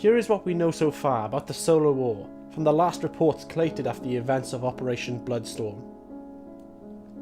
Here is what we know so far about the Solar War from the last reports collated after the events of Operation Bloodstorm.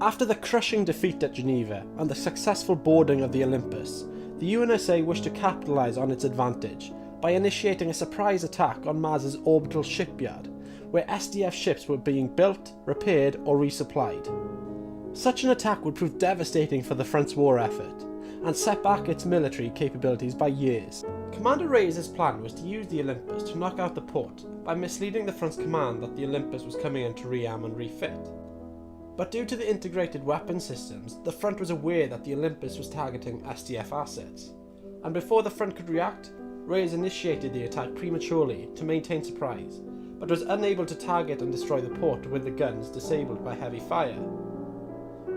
After the crushing defeat at Geneva and the successful boarding of the Olympus, the UNSA wished to capitalise on its advantage by initiating a surprise attack on Mars's orbital shipyard, where SDF ships were being built, repaired or resupplied. Such an attack would prove devastating for the front's war effort, and set back its military capabilities by years. Commander Reyes' plan was to use the Olympus to knock out the port by misleading the front's command that the Olympus was coming in to rearm and refit. But due to the integrated weapon systems, the front was aware that the Olympus was targeting SDF assets, and before the front could react, Reyes initiated the attack prematurely to maintain surprise, but was unable to target and destroy the port with the guns disabled by heavy fire.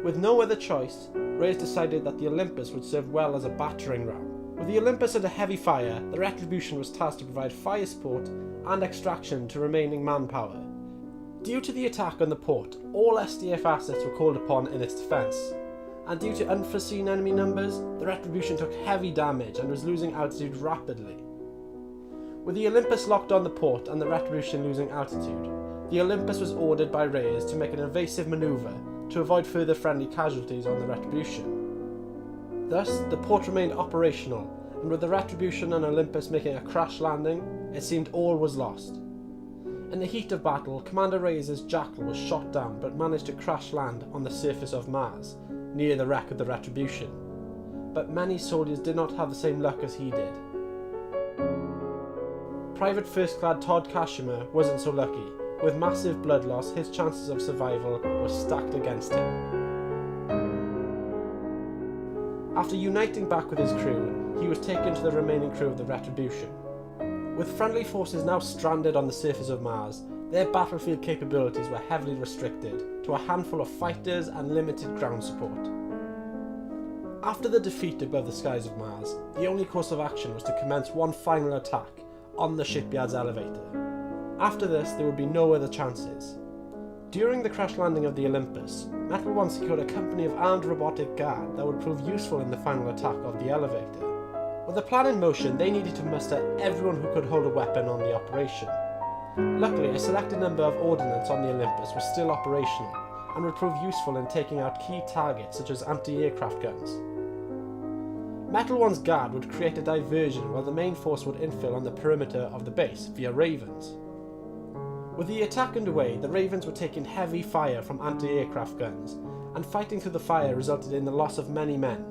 With no other choice, Reyes decided that the Olympus would serve well as a battering ram. With the Olympus under heavy fire, the Retribution was tasked to provide fire support and extraction to remaining manpower. Due to the attack on the port, all SDF assets were called upon in its defence, and due to unforeseen enemy numbers, the Retribution took heavy damage and was losing altitude rapidly. With the Olympus locked on the port and the Retribution losing altitude, the Olympus was ordered by Reyes to make an evasive manoeuvre to avoid further friendly casualties on the Retribution. Thus, the port remained operational, and with the Retribution and Olympus making a crash landing, it seemed all was lost. In the heat of battle, Commander Reyes' Jackal was shot down but managed to crash land on the surface of Mars, near the wreck of the Retribution. But many soldiers did not have the same luck as he did. Private First Class Todd Kashima wasn't so lucky. With massive blood loss, his chances of survival were stacked against him. After uniting back with his crew, he was taken to the remaining crew of the Retribution. With friendly forces now stranded on the surface of Mars, their battlefield capabilities were heavily restricted to a handful of fighters and limited ground support. After the defeat above the skies of Mars, the only course of action was to commence one final attack on the shipyard's elevator. After this, there would be no other chances. During the crash landing of the Olympus, Metal One secured a company of armed robotic guard that would prove useful in the final attack of the elevator. With the plan in motion, they needed to muster everyone who could hold a weapon on the operation. Luckily, a selected number of ordnance on the Olympus was still operational and would prove useful in taking out key targets such as anti-aircraft guns. Metal One's guard would create a diversion while the main force would infill on the perimeter of the base via Ravens. With the attack underway, the Ravens were taking heavy fire from anti-aircraft guns, and fighting through the fire resulted in the loss of many men.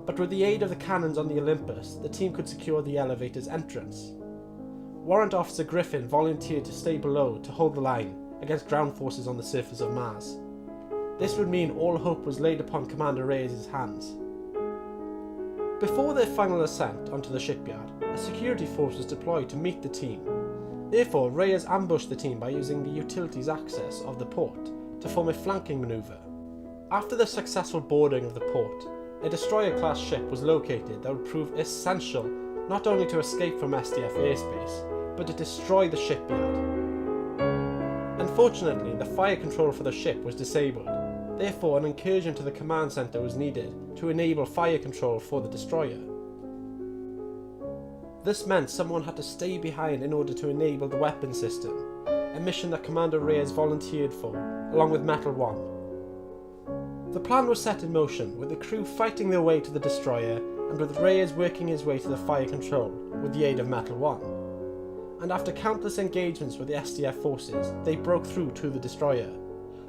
But with the aid of the cannons on the Olympus, the team could secure the elevator's entrance. Warrant Officer Griffin volunteered to stay below to hold the line against ground forces on the surface of Mars. This would mean all hope was laid upon Commander Reyes' hands. Before their final ascent onto the shipyard, a security force was deployed to meet the team. Therefore, Reyes ambushed the team by using the utilities access of the port to form a flanking manoeuvre. After the successful boarding of the port, a destroyer-class ship was located that would prove essential not only to escape from SDF airspace, but to destroy the shipyard. Unfortunately, the fire control for the ship was disabled. Therefore, an incursion to the command center was needed to enable fire control for the destroyer. This meant someone had to stay behind in order to enable the weapon system, a mission that Commander Reyes volunteered for, along with Metal One. The plan was set in motion, with the crew fighting their way to the destroyer, and with Reyes working his way to the fire control with the aid of Metal One. And after countless engagements with the SDF forces, they broke through to the destroyer,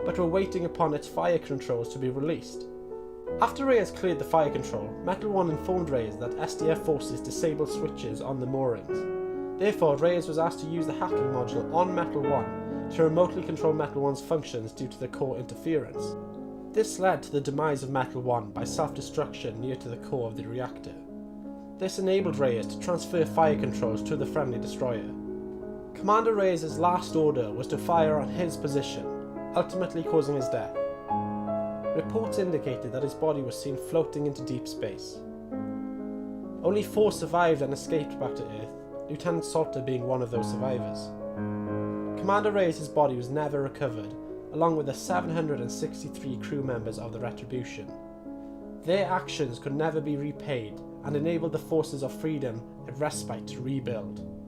but were waiting upon its fire controls to be released. After Reyes cleared the fire control, Metal One informed Reyes that SDF forces disabled switches on the moorings. Therefore, Reyes was asked to use the hacking module on Metal One to remotely control Metal One's functions due to the core interference. This led to the demise of Metal One by self-destruction near to the core of the reactor. This enabled Reyes to transfer fire controls to the friendly destroyer. Commander Reyes' last order was to fire on his position, ultimately causing his death. Reports indicated that his body was seen floating into deep space. Only 4 survived and escaped back to Earth, Lieutenant Salter being one of those survivors. Commander Reyes' body was never recovered, along with the 763 crew members of the Retribution. Their actions could never be repaid, and enabled the forces of freedom a respite to rebuild.